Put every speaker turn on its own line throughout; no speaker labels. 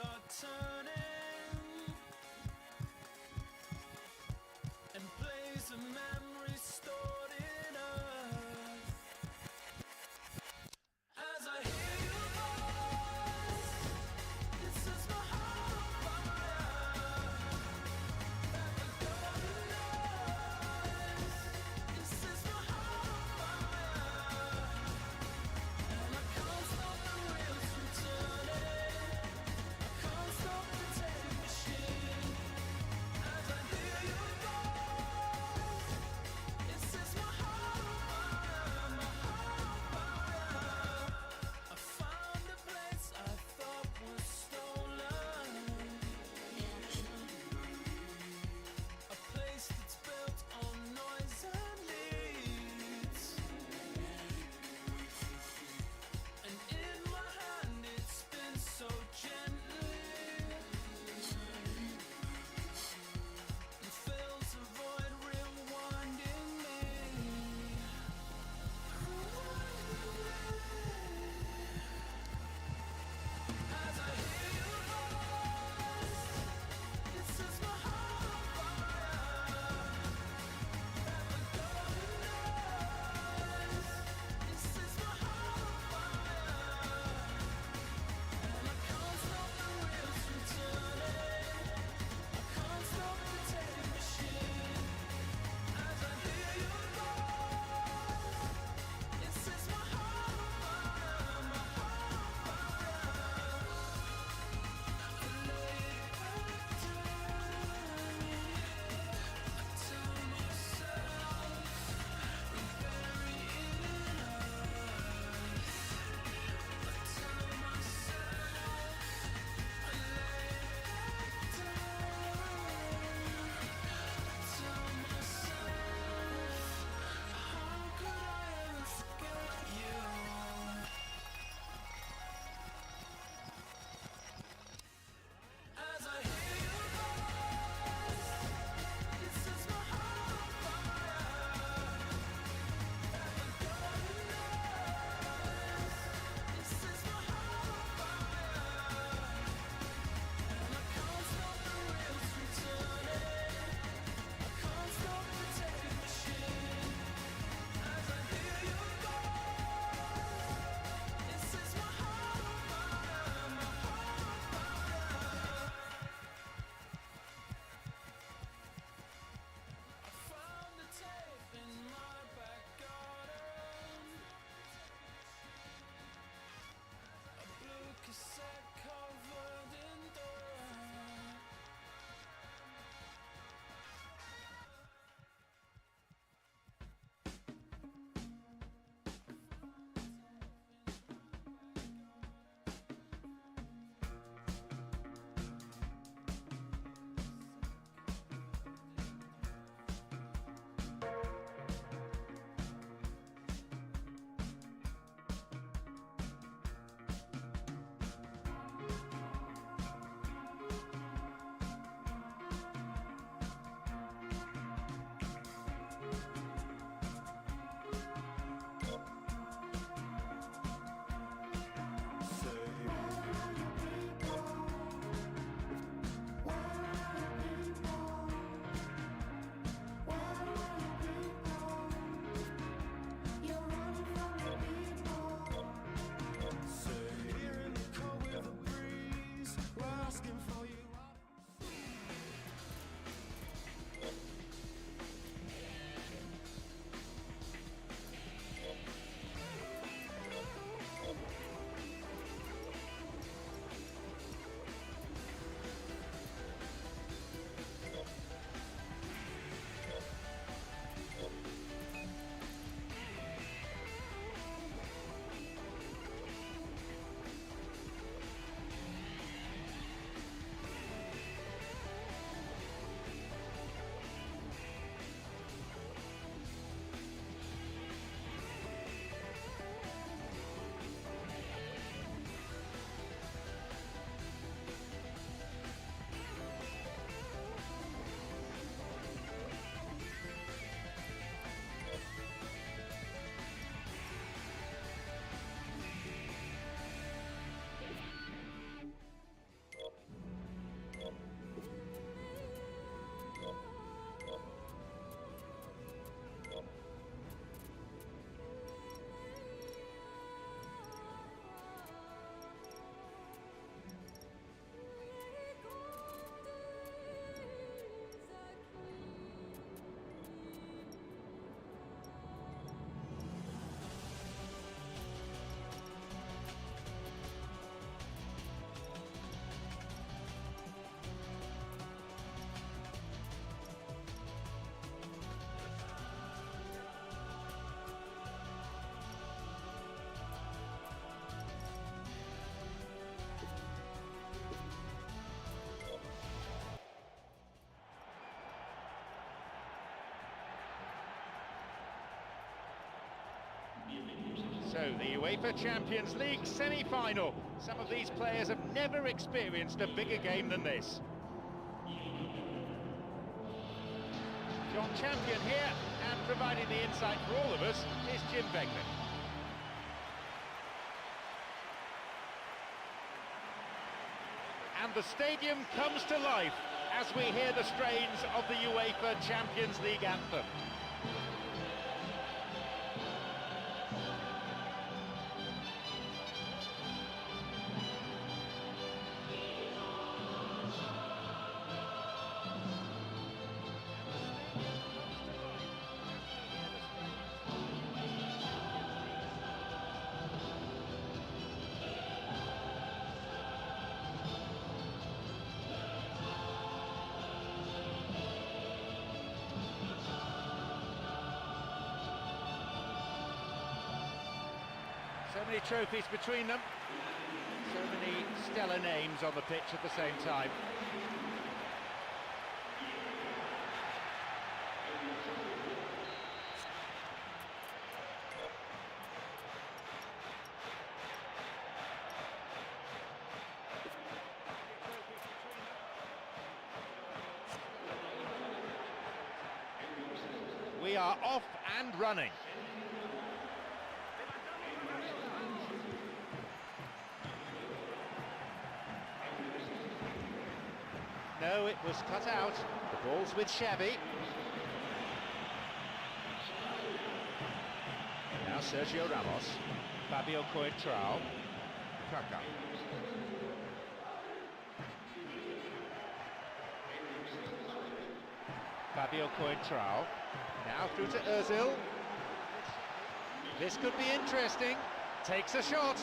start turning, and plays of memory stored in us. As I hear your voice, it sets my heart on fire. Like a golden noise, it sets my heart on fire. And I can't stop the wheels from turning, I can't stop the
So, the UEFA Champions League semi-final. Some of these players have never experienced a bigger game than this. John Champion here, and providing the insight for all of us is Jim Beglin. And the stadium comes to life as we hear the strains of the UEFA Champions League anthem. So many trophies between them, so many stellar names on the pitch at the same time. We are off and running. No, it was cut out. The ball's with Xavi. Now Sergio Ramos, Fabio Coentrao, Kaká. Fabio Coentrao, now through to Özil. This could be interesting. Takes a shot.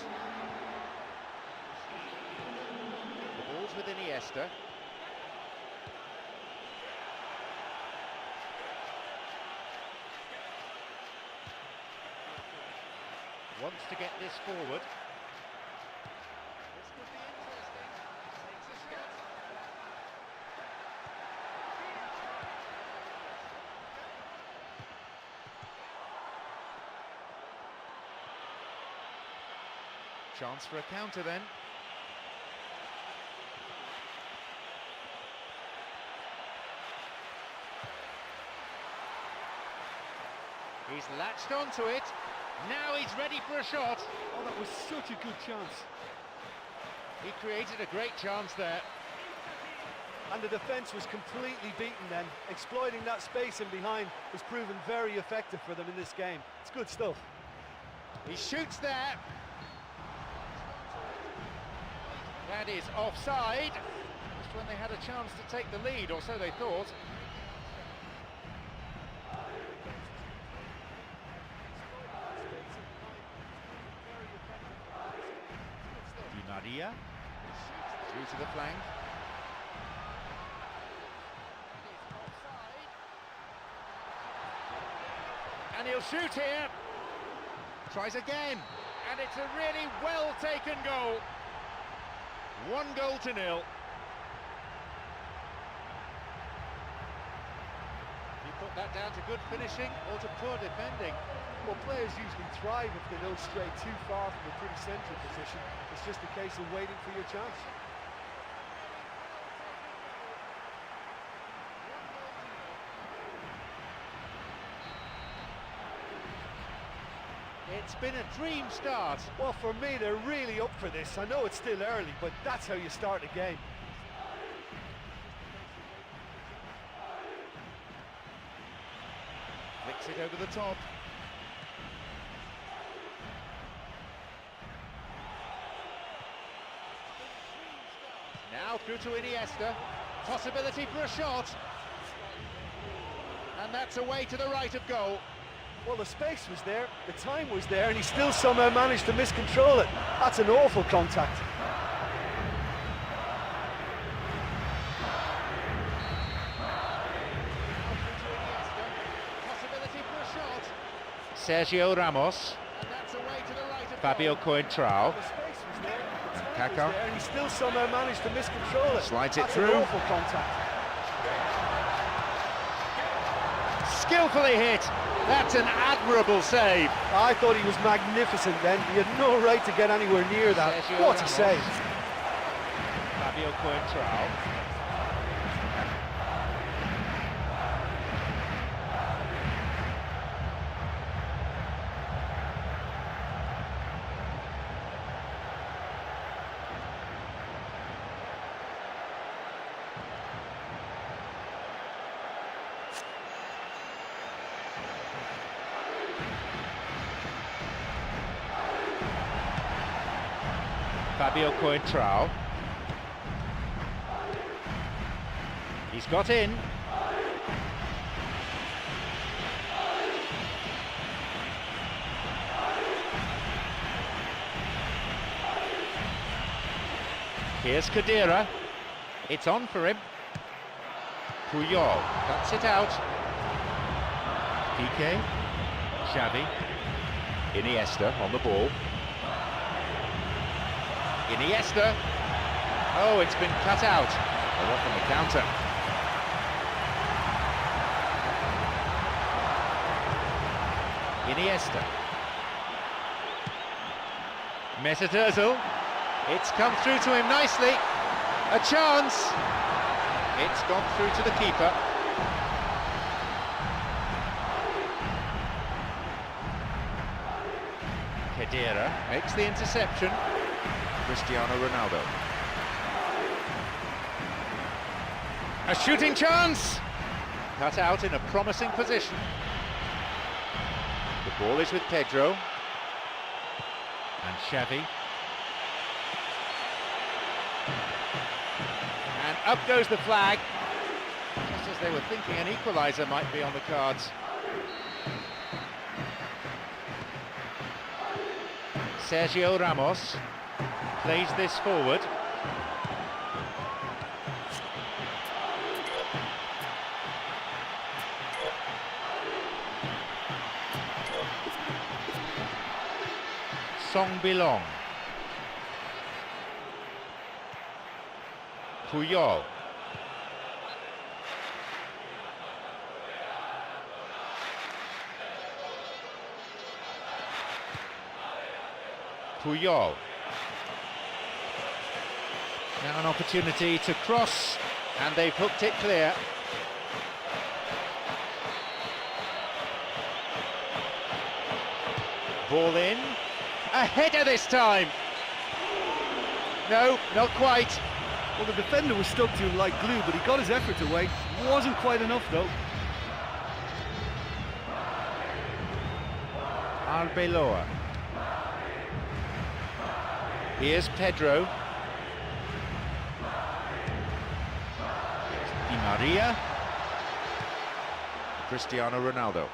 The ball's with Iniesta. Wants to get this forward. This could be interesting. Takes a shot. Chance for a counter then. He's latched onto it. Now he's ready for a shot.
Oh, that was such a good chance.
He created a great chance there.
And the defence was completely beaten then. Exploiting that space in behind has proven very effective for them in this game. It's good stuff.
He shoots there. That is offside. Just when they had a chance to take the lead, or so they thought. Maria through to the flank. And he'll shoot here. Tries again. And it's a really well taken goal. 1-0. You put that down to good finishing or to poor defending?
Well, players usually thrive if they don't stray too far from a pretty central position. It's just a case of waiting for your chance.
It's been a dream start.
Well, for me, they're really up for this. I know it's still early, but that's how you start a game.
Flicks it over the top. Now through to Iniesta, possibility for a shot, and that's away to the right of goal.
Well, the space was there, the time was there, and he still somehow managed to miscontrol it. That's an awful contact.
Possibility for a shot. Sergio Ramos, and that's away to the right of Fabio Coentrao.
The space was there, the time
Kaká.
was there, and he still somehow managed to miscontrol it.
Slides it
That's
through.
an awful contact.
Skillfully hit, That's an admirable save.
I thought he was magnificent then. He had no right to get anywhere near that.
Sergio
What a
Ramos.
save.
Fabio Coentrao. Fabio Coentrao. He's got in. Here's Kadira. It's on for him. Puyol cuts it out. Piqué. Xavi. Iniesta on the ball. Iniesta. Oh, it's been cut out. They're off on the counter. Iniesta. Mesut Ozil. It's come through to him nicely. A chance. It's gone through to the keeper. Kadira makes the interception. Cristiano Ronaldo. A shooting chance! Cut out in a promising position. The ball is with Pedro. And Xavi. And up goes the flag. Just as they were thinking an equaliser might be on the cards. Sergio Ramos plays this forward. Belong. Puyol. Puyol. Now an opportunity to cross, and they've hooked it clear. Ball in. A header this time. No, not quite.
Well, the defender was stuck to him like glue, but he got his effort away. Wasn't quite enough, though.
Arbeloa. Here's Pedro. Di Maria. Cristiano Ronaldo.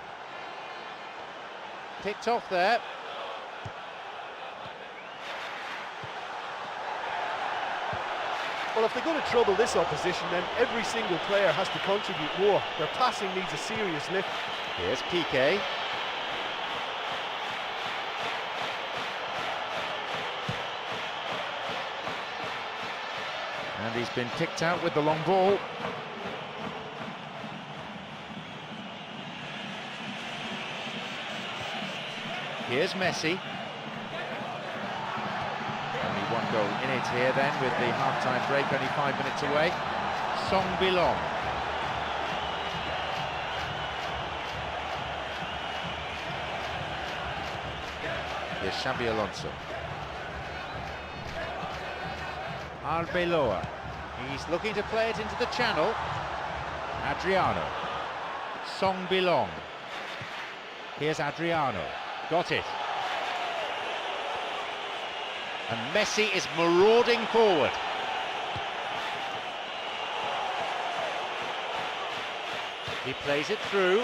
Picked off there.
Well, if they're going to trouble this opposition, then every single player has to contribute more. Their passing needs a serious lift.
Here's Piqué. And he's been kicked out with the long ball. Here's Messi. Only one goal in it here then, with the half-time break only 5 minutes away. Belong. Here's Xabi Alonso. Arbeloa. He's looking to play it into the channel. Adriano. Belong. Here's Adriano. Got it. And Messi is marauding forward. He plays it through.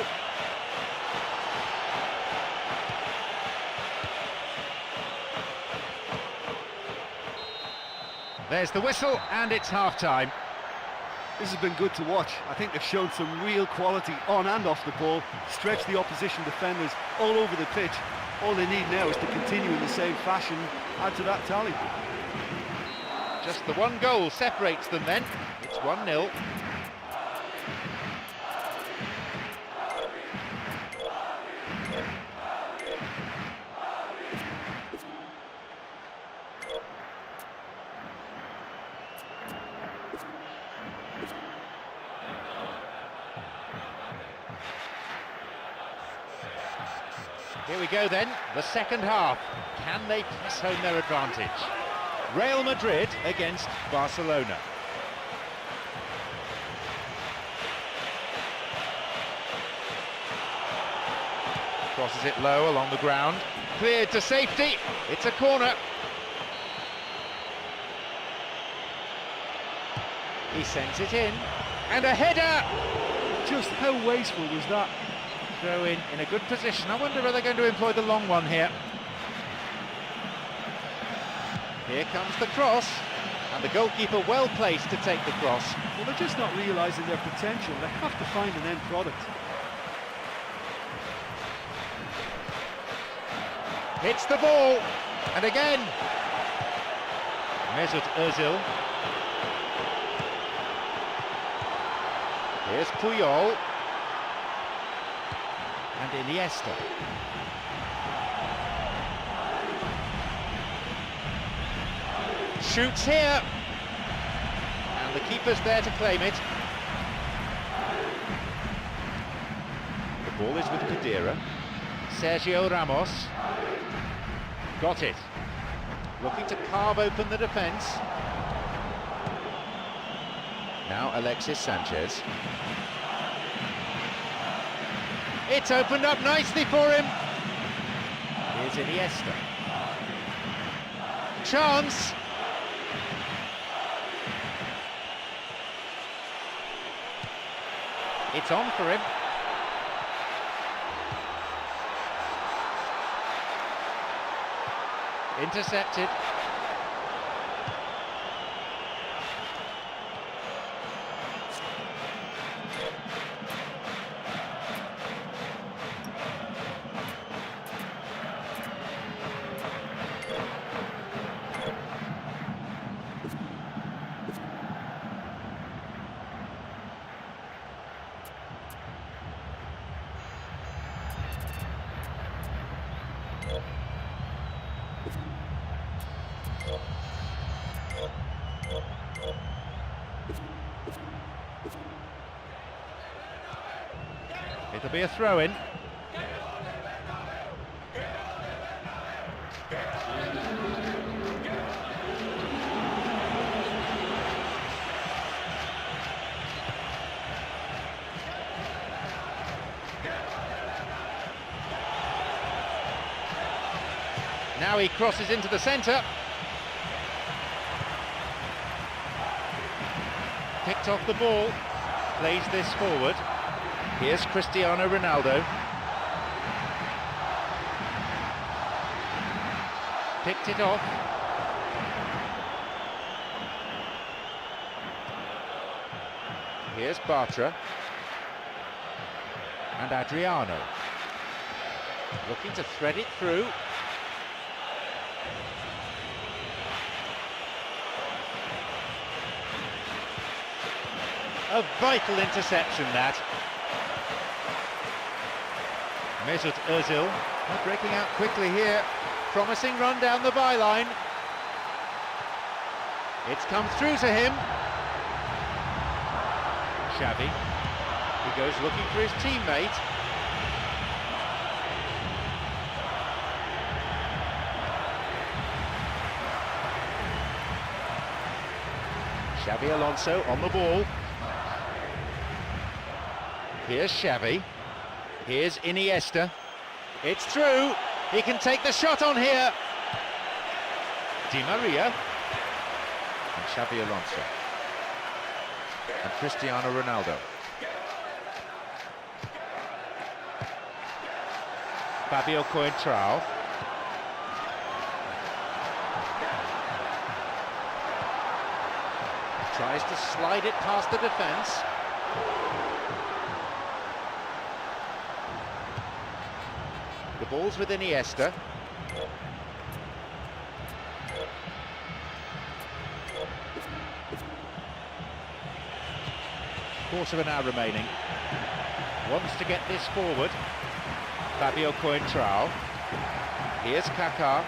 There's the whistle, and it's half-time.
This has been good to watch. I think they've shown some real quality on and off the ball, stretched the opposition defenders all over the pitch. All they need now is to continue in the same fashion, add to that tally.
Just the one goal separates them then. It's 1-0. Here we go then, the second half. Can they press home their advantage? Real Madrid against Barcelona. Crosses it low along the ground. Cleared to safety. It's a corner. He sends it in. And a header!
Just how wasteful was that?
Throw in a good position. I wonder whether they're going to employ the long one here. Here comes the cross. And the goalkeeper well placed to take the cross.
Well, they're just not realising their potential. They have to find an end product.
Hits the ball. And again. Mesut Ozil. Here's Puyol. And Iniesta. Shoots here. And the keeper's there to claim it. The ball is with Kadira. Sergio Ramos. Got it. Looking to carve open the defence. Now Alexis Sanchez. It's opened up nicely for him. Here's Iniesta. Chance. It's on for him. Intercepted. It'll be a throw-in. Now he crosses into the centre. Picked off the ball. Plays this forward. Here's Cristiano Ronaldo. Picked it off. Here's Bartra. And Adriano. Looking to thread it through. A vital interception, that. Mesut Ozil breaking out quickly here. Promising run down the byline. It's come through to him. Xavi. He goes looking for his teammate. Xavi Alonso on the ball. Here's Xavi. Here's Iniesta. It's through. He can take the shot on here. Di Maria. And Xavi Alonso. And Cristiano Ronaldo. Fabio Coentrao. Tries to slide it past the defence. The ball's with Iniesta. Quarter of an hour remaining. Wants to get this forward. Fabio Coentrao. Here's Kaká.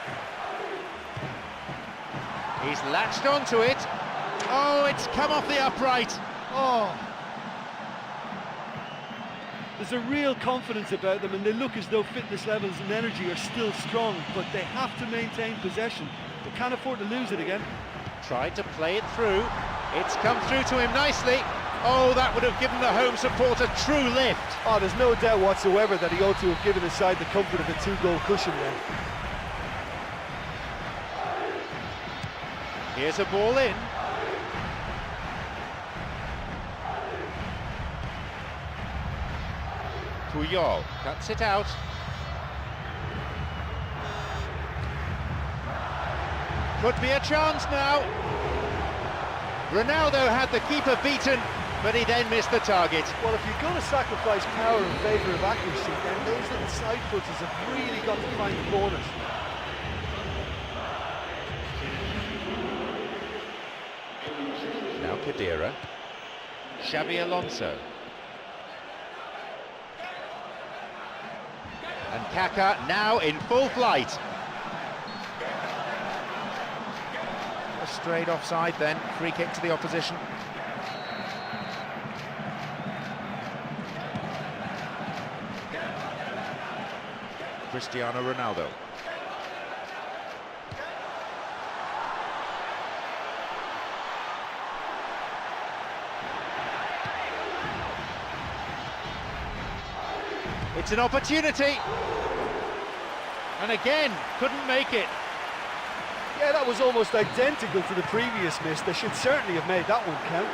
He's latched onto it. Oh, it's come off the upright.
Oh, There's a real confidence about them, and they look as though fitness levels and energy are still strong, but they have to maintain possession. They can't afford to lose it again.
Tried to play it through. It's come through to him nicely. Oh, that would have given the home support a true lift.
Oh, there's no doubt whatsoever that he ought to have given his side the comfort of a 2-goal cushion then.
Here's a ball in. Puyol cuts it out. Could be a chance now. Ronaldo had the keeper beaten, but he then missed the target.
Well, if you're going to sacrifice power in favour of accuracy, then those little side footers have really got to find the corners.
Now Kadira. Xabi Alonso. And Kaka now in full flight. Straight offside then, free kick to the opposition. Cristiano Ronaldo. It's an opportunity. And again, couldn't make it.
Yeah, that was almost identical to the previous miss. They should certainly have made that one count.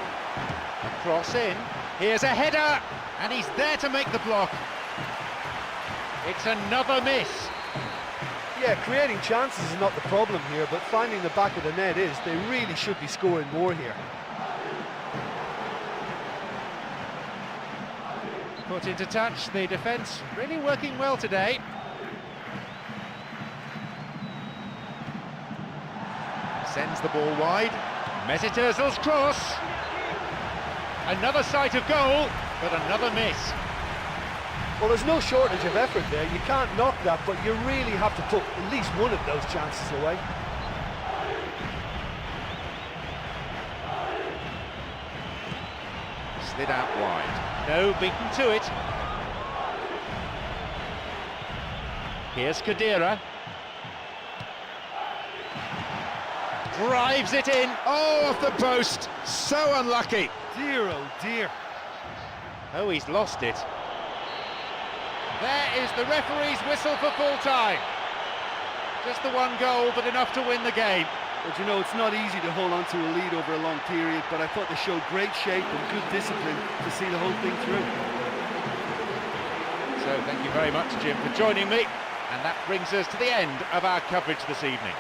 A cross in. Here's a header, and he's there to make the block. It's another miss.
Yeah, creating chances is not the problem here, but finding the back of the net is. They really should be scoring more here.
Put into touch, the defence really working well today. Sends the ball wide. Mesut Ozil's cross. Another sight of goal, but another miss.
Well, there's no shortage of effort there. You can't knock that, but you really have to put at least one of those chances away.
Slid out wide. No beaten to it. Here's Kadira. Drives it in. Oh, off the post. So unlucky.
Dear, oh dear.
Oh, he's lost it. There is the referee's whistle for full time. Just the one goal, but enough to win the game.
But you know, it's not easy to hold on to a lead over a long period, but I thought they showed great shape and good discipline to see the whole thing through.
So thank you very much, Jim, for joining me. And that brings us to the end of our coverage this evening.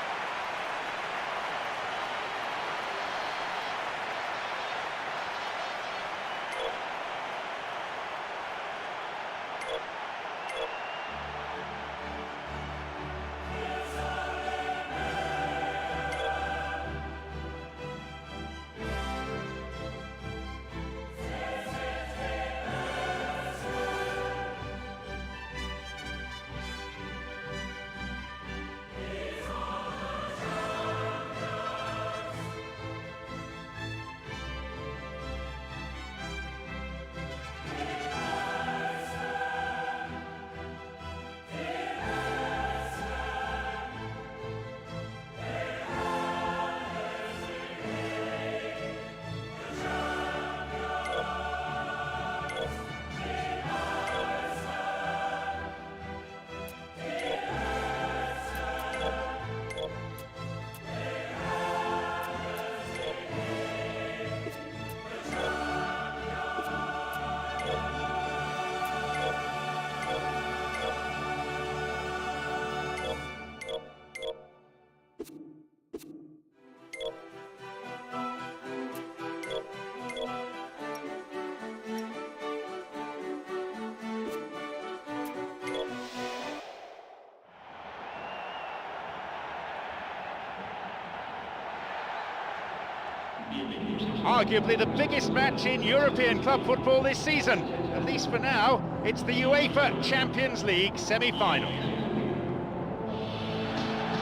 Arguably the biggest match in European club football this season. At least for now, it's the UEFA Champions League semi-final.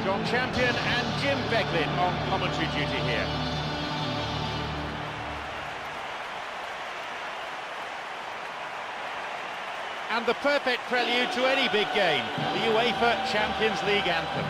John Champion and Jim Beglin on commentary duty here. And the perfect prelude to any big game, the UEFA Champions League anthem.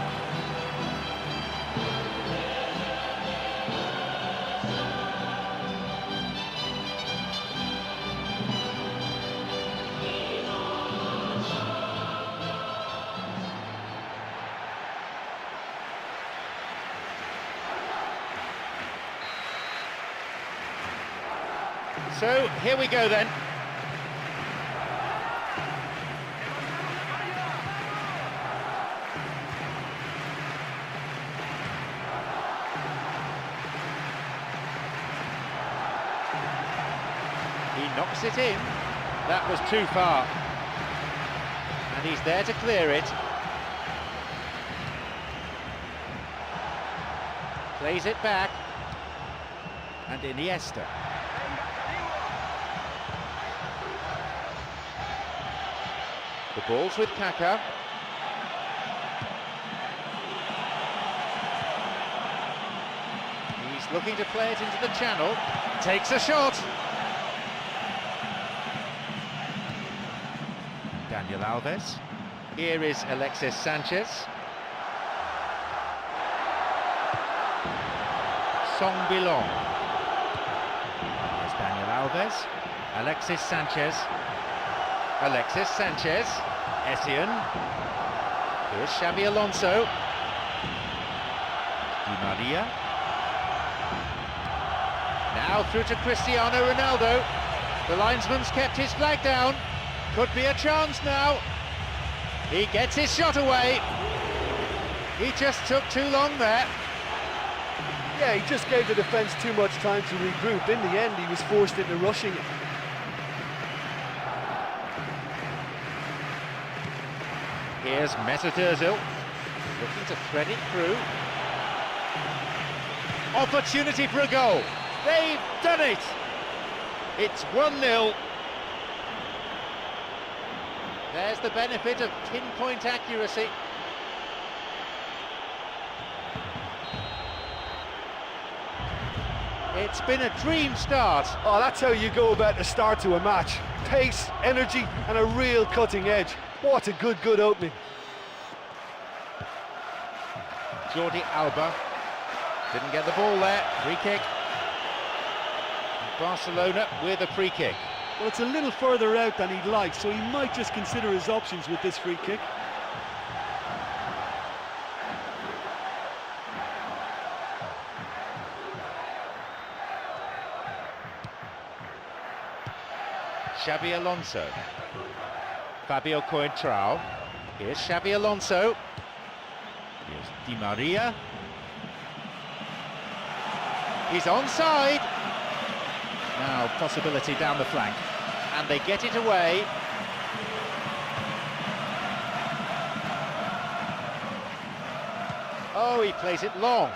So, here we go then. He knocks it in. That was too far. And he's there to clear it. Plays it back. And Iniesta. The ball's with Kaká. He's looking to play it into the channel. Takes a shot. Daniel Alves. Here is Alexis Sanchez. Belum. Here's Daniel Alves. Alexis Sanchez. Alexis Sanchez. Essien. Here's Xabi Alonso. Di Maria. Now through to Cristiano Ronaldo. The linesman's kept his flag down. Could be a chance now. He gets his shot away. He just took too long there.
Yeah, he just gave the defence too much time to regroup. In the end, he was forced into rushing it.
Here's Mesut Ozil, looking to thread it through. Opportunity for a goal. They've done it. It's 1-0. There's the benefit of pinpoint accuracy. It's been a dream start.
Oh, that's how you go about the start to a match. Pace, energy, and a real cutting edge. What a good opening.
Jordi Alba didn't get the ball there. Free kick. Barcelona with a free kick.
Well, it's a little further out than he'd like, so he might just consider his options with this free kick.
Xabi Alonso. Fabio Coentrao. Here's Xabi Alonso. Here's Di Maria. He's onside. Now possibility down the flank. And they get it away. Oh, he plays it long.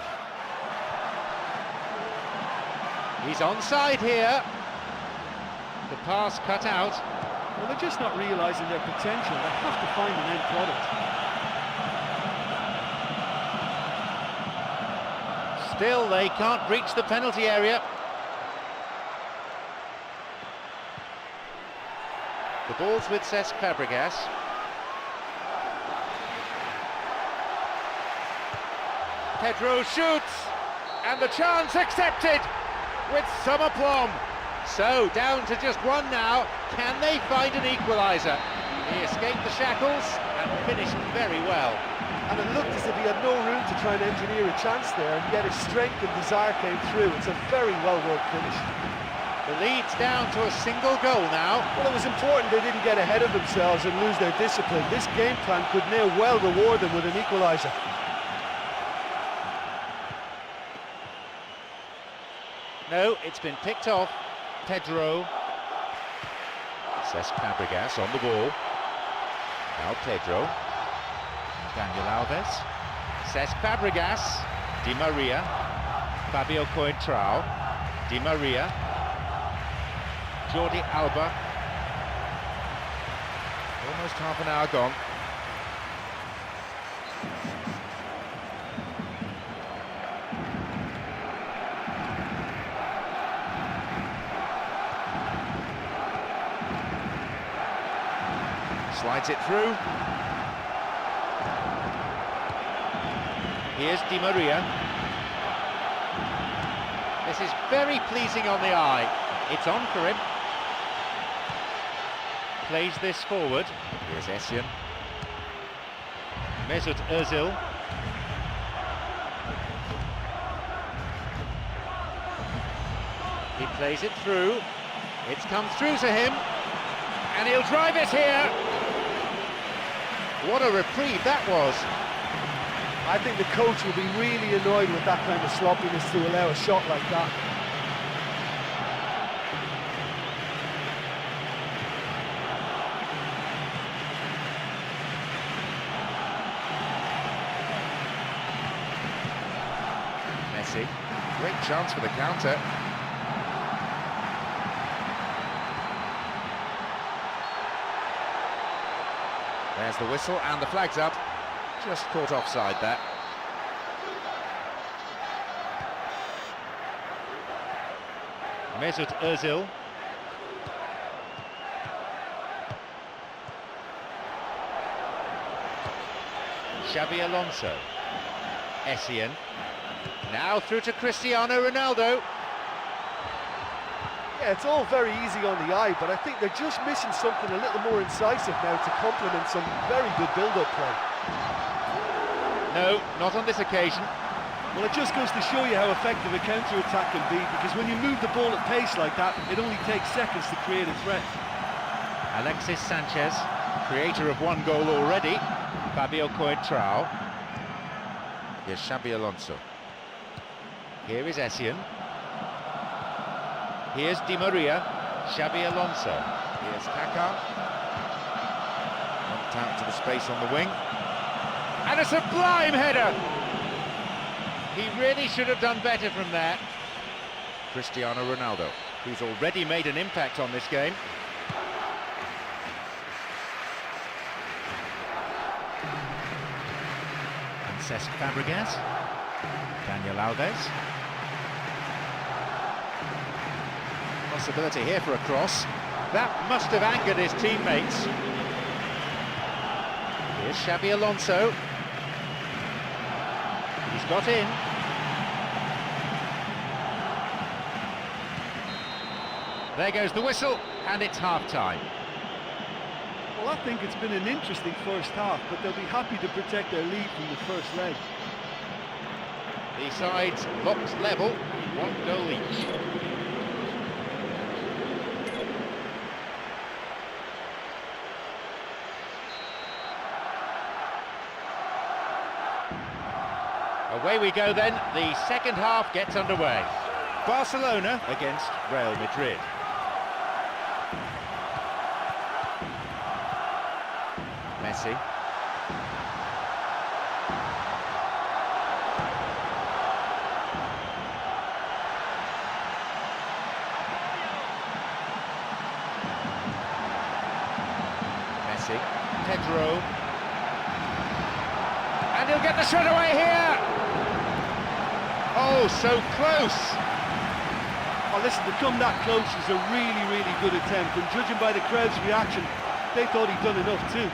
He's onside here. The pass cut out.
Well, they're just not realising their potential. They have to find an end product.
Still, they can't reach the penalty area. The ball's with Cesc Fabregas. Pedro shoots, and the chance accepted with some aplomb. So, down to just one now. Can they find an equaliser? He escaped the shackles and finished very well.
And it looked as if he had no room to try and engineer a chance there, and yet his strength and desire came through. It's a very well-worked finish.
The lead's down to a single goal now.
Well, it was important they didn't get ahead of themselves and lose their discipline. This game plan could now well reward them with an equaliser.
No, it's been picked off. Pedro. Cesc Fabregas on the ball. Now Pedro. Daniel Alves. Cesc Fabregas. Di Maria. Fabio Coentrao. Di Maria. Jordi Alba. Almost half an hour gone. Slides it through. Here's Di Maria. This is very pleasing on the eye. It's on for him. Plays this forward. Here's Essien. Mesut Özil. He plays it through. It's come through to him. And he'll drive it here. What a reprieve that was.
I think the coach will be really annoyed with that kind of sloppiness to allow a shot like that.
Messi, great chance for the counter. There's the whistle and the flag's up. Just caught offside there. Mesut Özil. Xabi Alonso. Essien. Now through to Cristiano Ronaldo.
Yeah, it's all very easy on the eye, but I think they're just missing something a little more incisive now to complement some very good build-up play.
No, not on this occasion.
Well, it just goes to show you how effective a counter-attack can be, because when you move the ball at pace like that, it only takes seconds to create a threat.
Alexis Sanchez, creator of one goal already. Fabio Coentrao. Here's Xabi Alonso. Here is Essien. Here's Di Maria. Xabi Alonso. Here's Kaká. Knocked out to the space on the wing. And a sublime header! He really should have done better from there. Cristiano Ronaldo, who's already made an impact on this game. And Cesc Fabregas. Daniel Alves. Possibility here for a cross. That must have angered his teammates. Here's Xabi Alonso. He's got in. There goes the whistle, and it's half-time.
Well, I think it's been an interesting first half, but they'll be happy to protect their lead from the first leg.
The sides locked level, 1 goal each. Away we go then, the second half gets underway. Barcelona against Real Madrid. Messi. Messi. Pedro. And he'll get the shot away here! Oh, so close!
Oh, listen, to come that close is a really, really good attempt, and judging by the crowd's reaction, they thought he'd done enough too.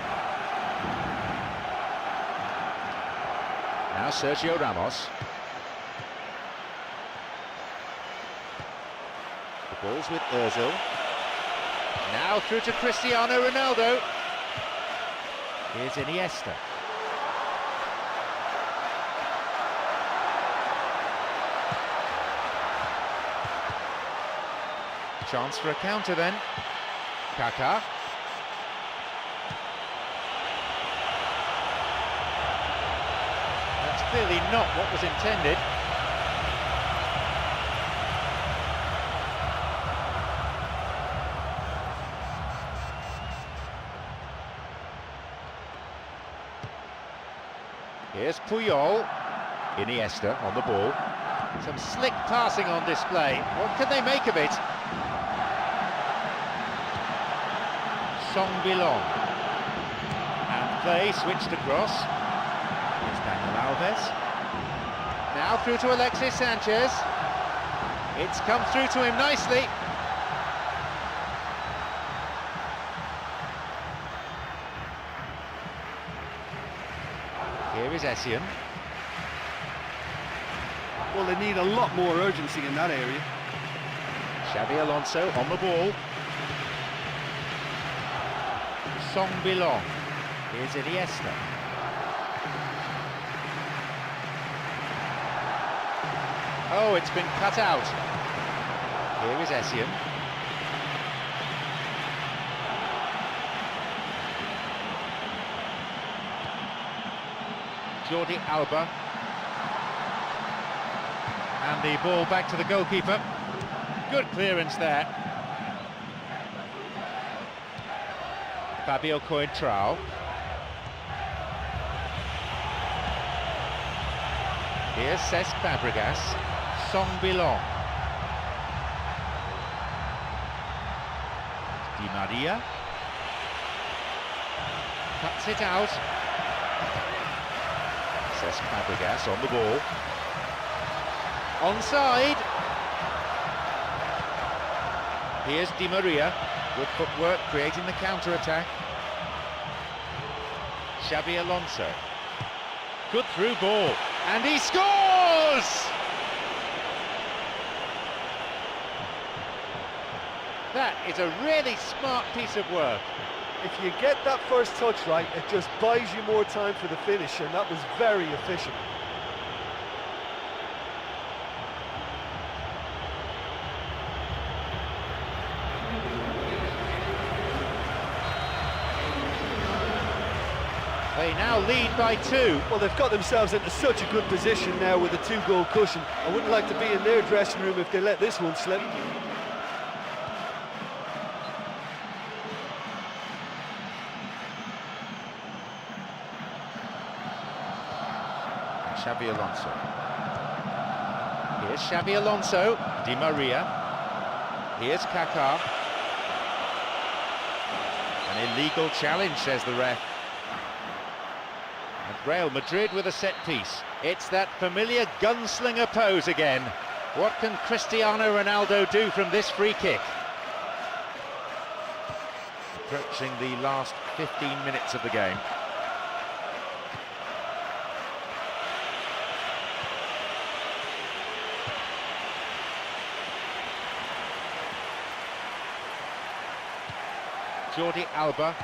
Now Sergio Ramos. The ball's with Özil. Now through to Cristiano Ronaldo. Here's Iniesta. Chance for a counter then. Kaká. That's clearly not what was intended. Here's Puyol. Iniesta on the ball. Some slick passing on display. What can they make of it? Song Bilong. And play switched across. Here's Daniel Alves. Now through to Alexis Sanchez. It's come through to him nicely. is Essien.
Well, they need a lot more urgency in that area.
Xabi Alonso on the ball. Belong. Here's Iniesta. Oh, it's been cut out. Here is Essien. Jordi Alba. And the ball back to the goalkeeper. Good clearance there. Fabio Coentrao. Here's Cesc Fabregas. Belong. Di Maria. Cuts it out. Cesc Fabregas on the ball. Onside. Here's Di Maria. Good footwork, creating the counter-attack. Xabi Alonso. Good through ball. And he scores! That is a really smart piece of work.
If you get that first touch right, it just buys you more time for the finish, and that was very efficient.
They now lead by 2.
Well, they've got themselves into such a good position now with a 2-goal cushion. I wouldn't like to be in their dressing room if they let this one slip.
Xabi Alonso. Here's Xabi Alonso. Di Maria. Here's Kaká. An illegal challenge, says the ref. And Real Madrid with a set piece. It's that familiar gunslinger pose again. What can Cristiano Ronaldo do from this free kick? Approaching the last 15 minutes of the game. Jordi Alba.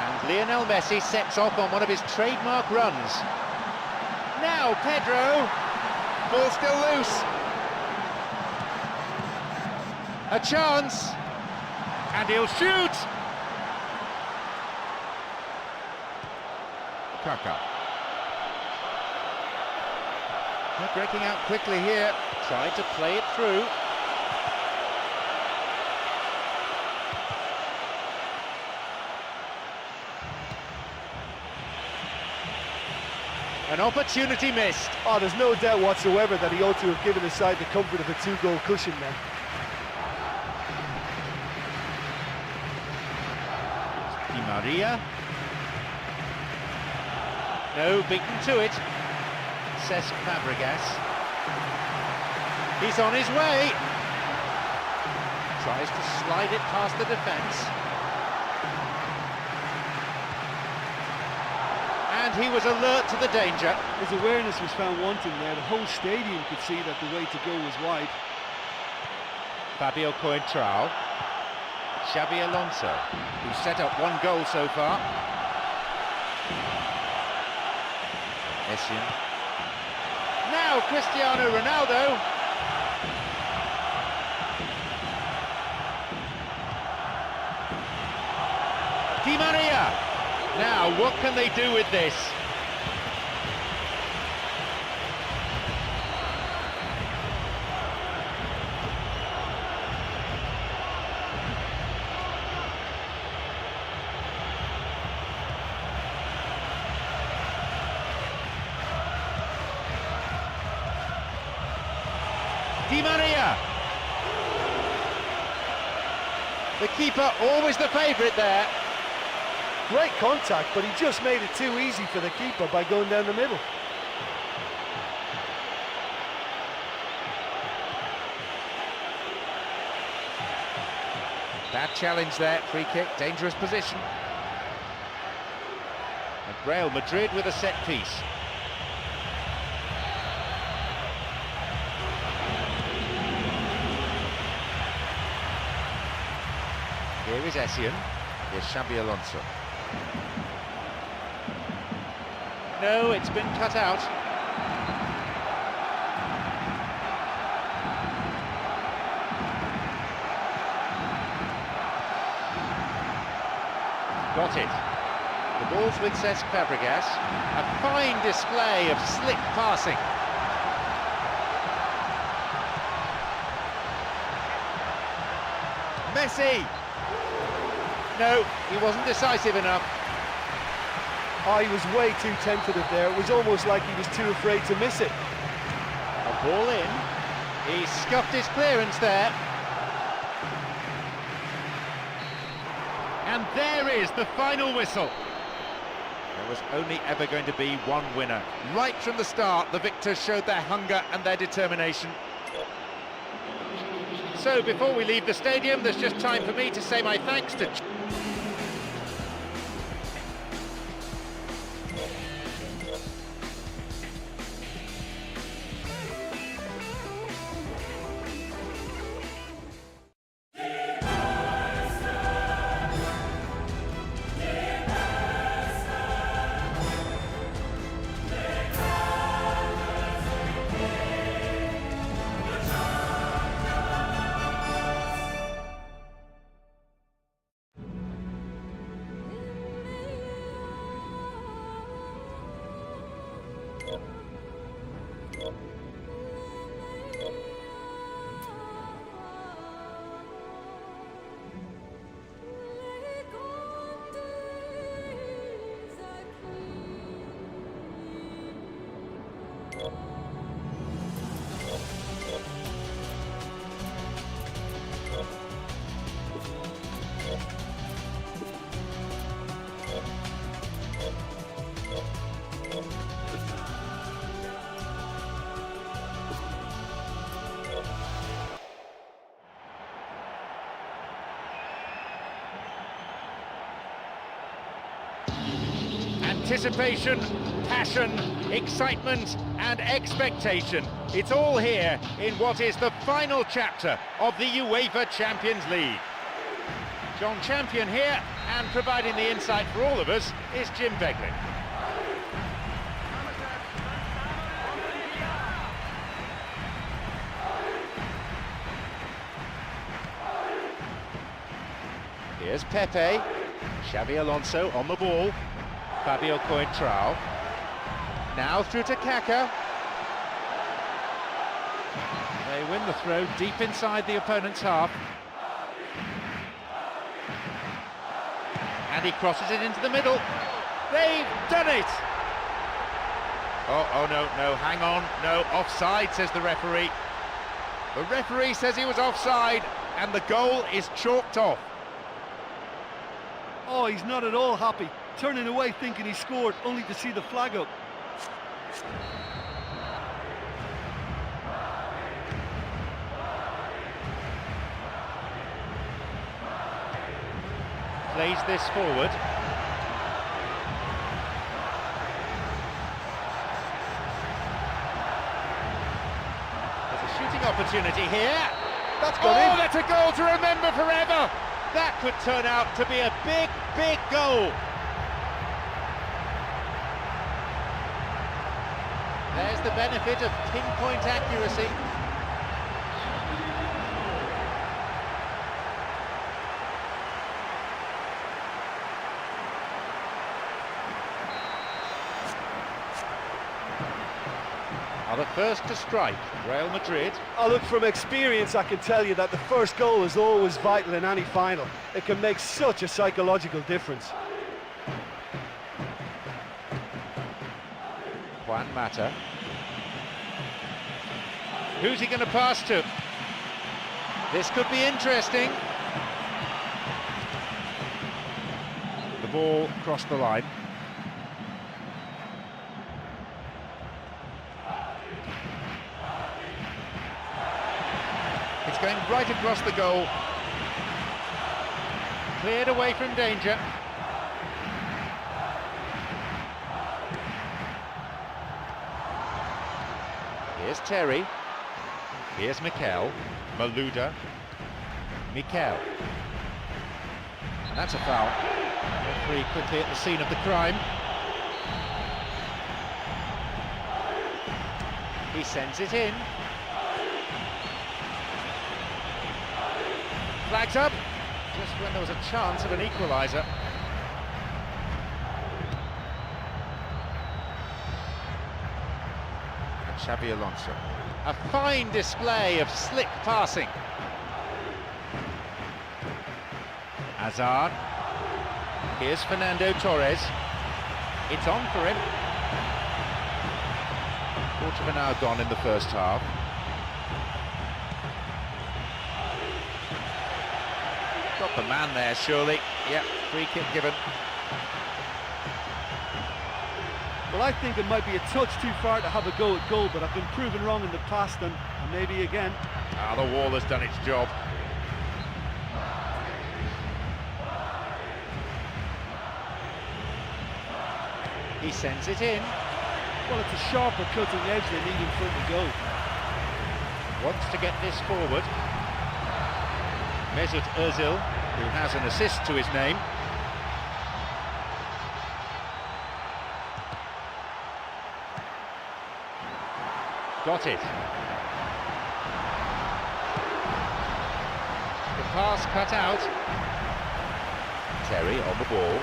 And Lionel Messi sets off on one of his trademark runs. Now Pedro. Ball still loose. A chance. And he'll shoot. Kaká. They're breaking out quickly here. Tried to play it through. An opportunity missed.
Oh, there's no doubt whatsoever that he ought to have given his side the comfort of a 2-goal cushion then.
Di Maria. No, beaten to it. Cesc Fabregas. He's on his way. Tries to slide it past the defence. And he was alert to the danger.
His awareness was found wanting there. The whole stadium could see that the way to go was wide.
Fabio Coentrao. Xabi Alonso, who set up 1 goal so far. Essien. Now Cristiano Ronaldo. Di Maria. Now, what can they do with this? Di Maria. The keeper, always the favourite there.
Great contact, but he just made it too easy for the keeper by going down the middle.
Bad challenge there, free kick, dangerous position. Real Madrid with a set piece. Here is Essien. Here's Xabi Alonso. No, it's been cut out. Got it. The ball's with Cesc Fabregas. A fine display of slick passing. Messi! No, he wasn't decisive enough.
Oh, he was way too tentative there. It was almost like he was too afraid to miss it.
A ball in. He scuffed his clearance there. And there is the final whistle. There was only ever going to be one winner. Right from the start, the victors showed their hunger and their determination. So before we leave the stadium, there's just time for me to say my thanks to... Anticipation, passion, excitement and expectation. It's all here in what is the final chapter of the UEFA Champions League. John Champion here, and providing the insight for all of us is Jim Begley. Here's Pepe, Xabi Alonso on the ball. Fabio Coentrao, now through to Kaká. They win the throw deep inside the opponent's half. And he crosses it into the middle. They've done it! Oh no, hang on, no, offside, says the referee. The referee says he was offside, and the goal is chalked off.
Oh, he's not at all happy. Turning away thinking he scored, only to see the flag up.
Plays this forward. There's a shooting opportunity here.
That's gone in.
That's a goal to remember forever. That could turn out to be a big, big goal. There's the benefit of pinpoint accuracy. Are the first to strike, Real Madrid.
Oh, look, from experience, I can tell you that the first goal is always vital in any final. It can make such a psychological difference.
Juan Mata. Who's he going to pass to? This could be interesting. The ball crossed the line. It's going right across the goal. Cleared away from danger. Here's Terry. Here's Mikel. Malouda. Mikel. And that's a foul. Referee quickly at the scene of the crime. He sends it in. Flags up, just when there was a chance of an equaliser. And Xabi Alonso. A fine display of slick passing. Hazard. Here's Fernando Torres. It's on for him. Quarter of an hour gone in the first half. Got the man there, surely. Yep, free kick given.
Well, I think it might be a touch too far to have a go at goal, but I've been proven wrong in the past, and maybe again.
Ah, the wall has done its job. He sends it in.
Well, it's a sharper cutting edge they need in front of goal.
Wants to get this forward. Mesut Ozil, who has an assist to his name. Got it. The pass cut out. Terry on the ball.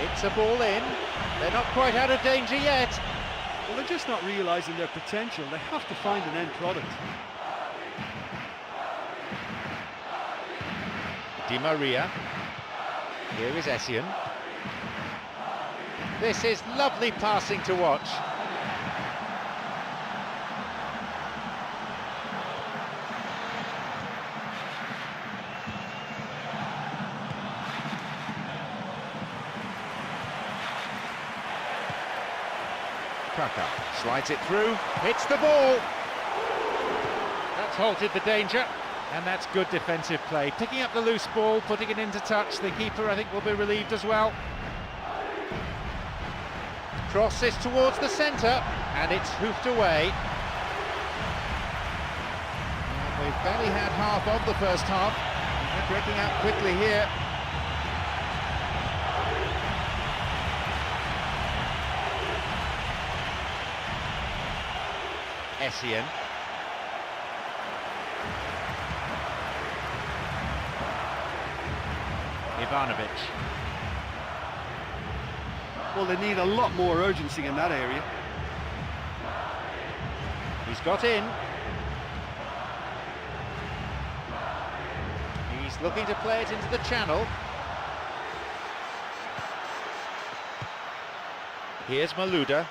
It's a ball in. They're not quite out of danger yet.
Well, they're just not realising their potential. They have to find an end product.
Di Maria. Here is Essien. This is lovely passing to watch. Kaka slides it through, hits the ball. That's halted the danger, and that's good defensive play. Picking up the loose ball, putting it into touch. The keeper, I think, will be relieved as well. Cross is towards the centre, and it's hoofed away. And we've barely had half of the first half. They're breaking out quickly here. Essien. Ivanovic.
Well, they need a lot more urgency in that area.
He's got in. He's looking to play it into the channel. Here's Malouda.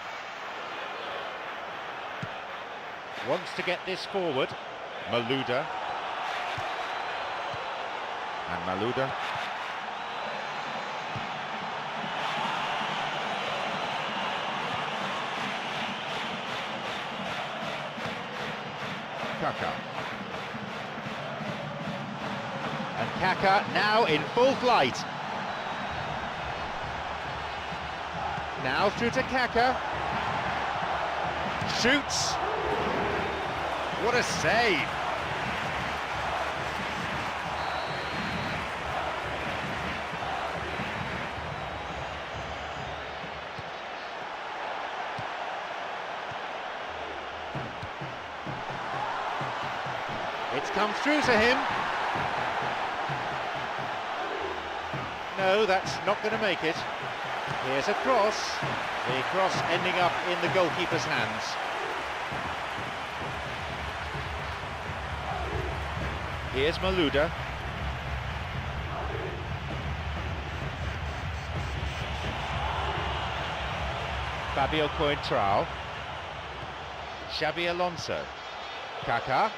Wants to get this forward. Malouda. And Malouda. Kaka. And Kaka now in full flight. Now through to Kaka. Shoots. What a save! It's come through to him. No, that's not going to make it. Here's a cross. The cross ending up in the goalkeeper's hands. Here's Malouda. Fabio Coentrao. Xabi Alonso. Kaká.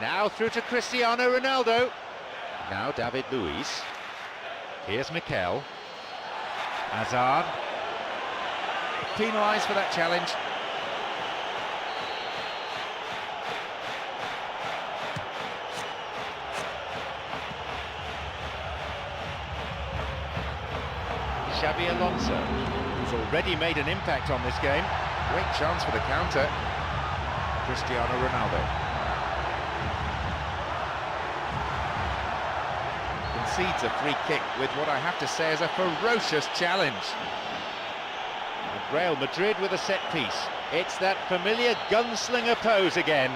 Now through to Cristiano Ronaldo. Now David Luiz. Here's Mikel. Hazard. Penalised for that challenge. Xabi Alonso, who's already made an impact on this game. Great chance for the counter. Cristiano Ronaldo. Concedes a free kick with what I have to say is a ferocious challenge. And Real Madrid with a set piece. It's that familiar gunslinger pose again.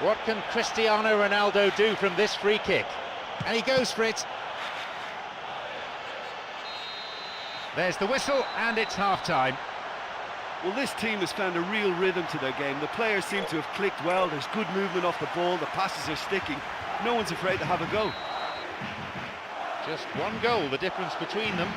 What can Cristiano Ronaldo do from this free kick? And he goes for it. There's the whistle, and it's half-time.
Well, this team has found a real rhythm to their game. The players seem to have clicked well. There's good movement off the ball. The passes are sticking. No one's afraid to have a go.
Just one goal, the difference between them.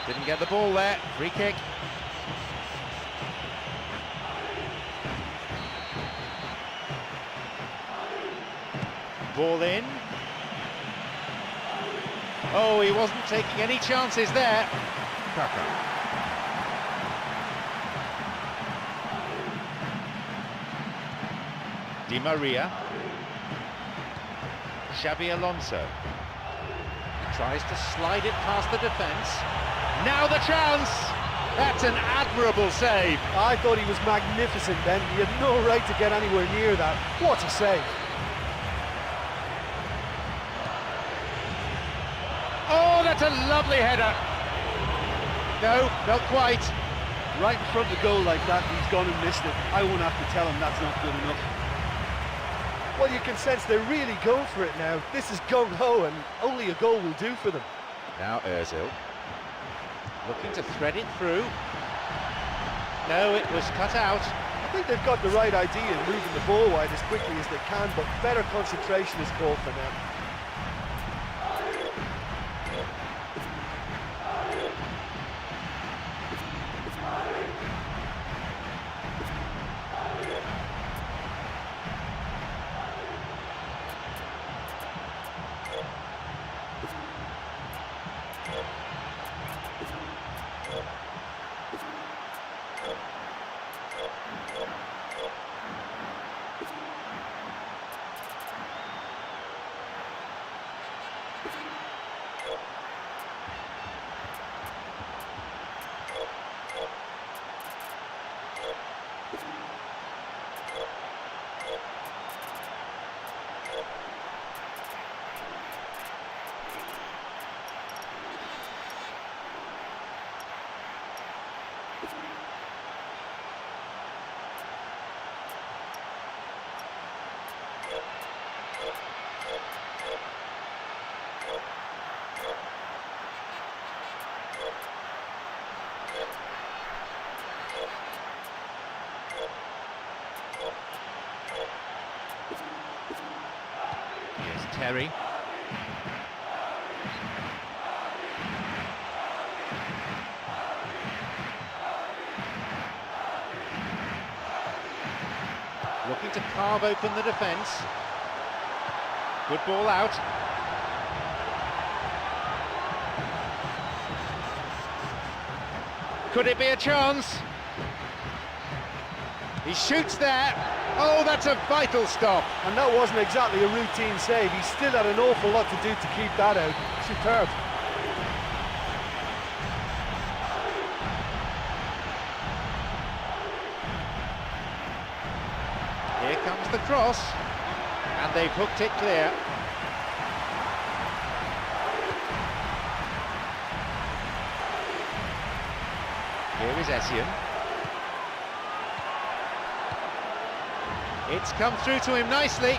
Didn't get the ball there. Free kick. Ball in. Oh, he wasn't taking any chances there. Kaka. Di Maria. Xabi Alonso. He tries to slide it past the defence. Now the chance! That's an admirable save.
I thought he was magnificent then. He had no right to get anywhere near that. What a save.
Oh, that's a lovely header. No, not quite.
Right in front of the goal like that, he's gone and missed it. I won't have to tell him that's not good enough.
Well, you can sense they're really going for it now. This is gung-ho, and only a goal will do for them.
Now Ozil. Looking to thread it through. No, it was cut out.
I think they've got the right idea in moving the ball wide as quickly as they can, but better concentration is called for now.
Here's Terry. Looking to carve open the defence. Good ball out. Could it be a chance? He shoots there. Oh, that's a vital stop.
And that wasn't exactly a routine save. He still had an awful lot to do to keep that out. Superb.
Here comes the cross, and they've hooked it clear. Here is Essien. It's come through to him nicely.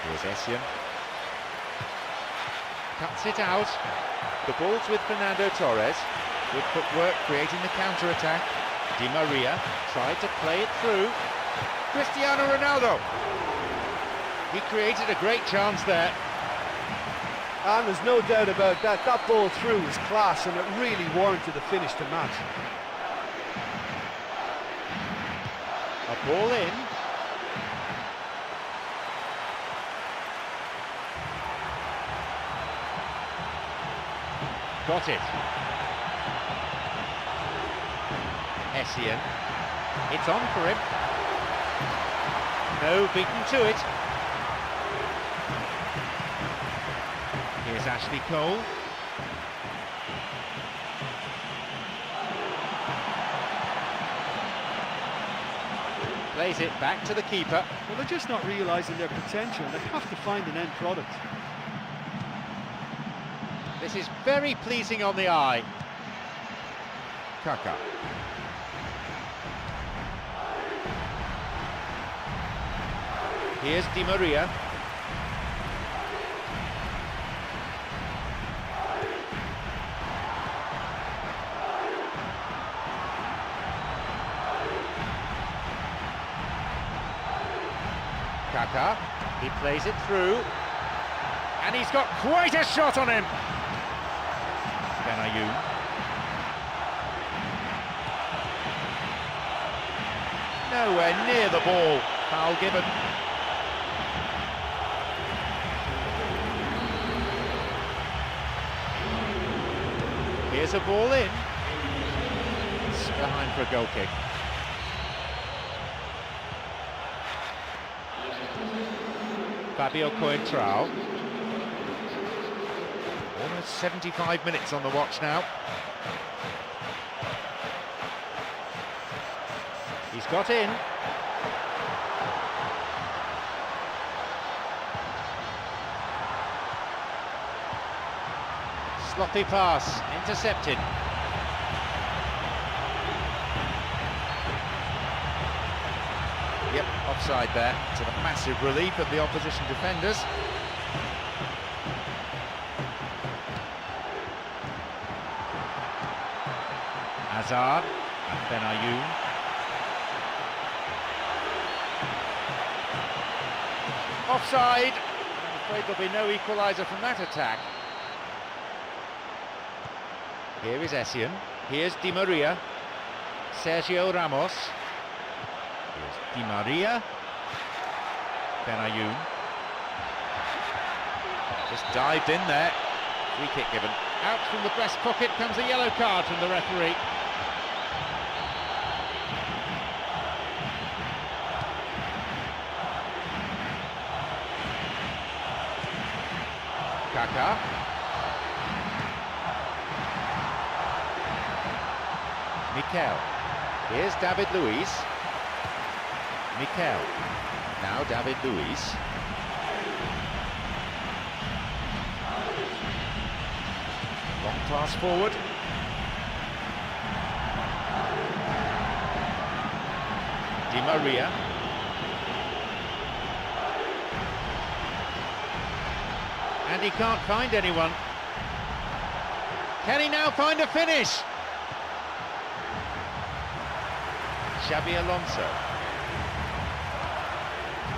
Here's Essien. Cuts it out. The ball's with Fernando Torres. Good footwork, creating the counter-attack. Di Maria tried to play it through. Cristiano Ronaldo. He created a great chance there.
And there's no doubt about that. That ball through was class, and it really warranted the finish to match.
A ball in. Got it. Essien. It's on for him. No beaten to it. Here's Ashley Cole. Plays it back to the keeper.
Well, they're just not realising their potential. They have to find an end product.
This is very pleasing on the eye. Kaka. Here's Di Maria. Kaka, he plays it through, and he's got quite a shot on him. Benayoun. Nowhere near the ball. Foul given. Here's a ball in. It's behind for a goal kick. Fabio Coentrao. Almost 75 minutes on the watch now. He's got in. Sloppy pass, intercepted. Yep, offside there, to the massive relief of the opposition defenders. Hazard and Benayoun. Offside. I'm afraid there'll be no equaliser from that attack. Here is Essien. Here's Di Maria. Sergio Ramos. Here's Di Maria. Benayoun. Just dived in there. Free kick given. Out from the breast pocket comes a yellow card from the referee. Kaka. Mikel. Here's David Luiz. Mikel. Now David Luiz. Long pass forward. Di Maria. And he can't find anyone. Can he now find a finish? Xabi Alonso.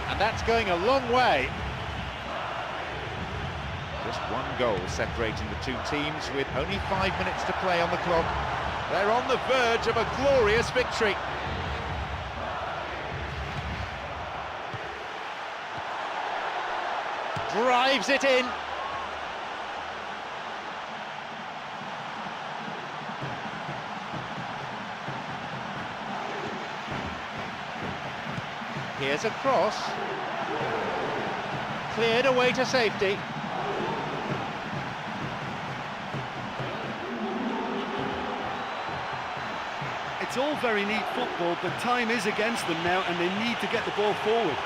And that's going a long way. Just one goal separating the two teams with only 5 minutes to play on the clock. They're on the verge of a glorious victory. Drives it in. Here's a cross. Cleared away to safety.
It's all very neat football, but time is against them now and they need to get the ball forward.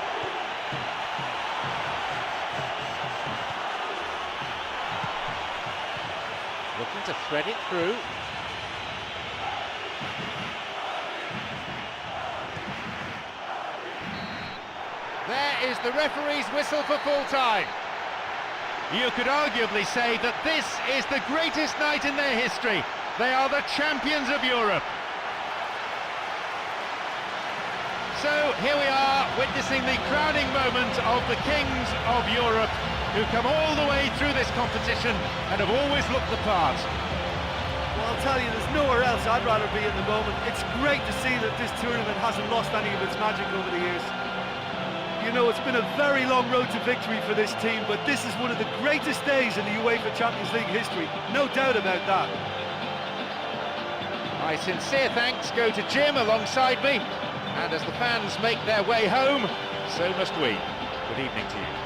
Looking to thread it through. There is the referee's whistle for full time. You could arguably say that this is the greatest night in their history. They are the champions of Europe. So here we are, witnessing the crowning moment of the kings of Europe, who come all the way through this competition and have always looked the part.
Well, I'll tell you, there's nowhere else I'd rather be at the moment. It's great to see that this tournament hasn't lost any of its magic over the years. You know, it's been a very long road to victory for this team, but this is one of the greatest days in the UEFA Champions League history. No doubt about that.
My sincere thanks go to Jim alongside me, and as the fans make their way home, so must we. Good evening to you.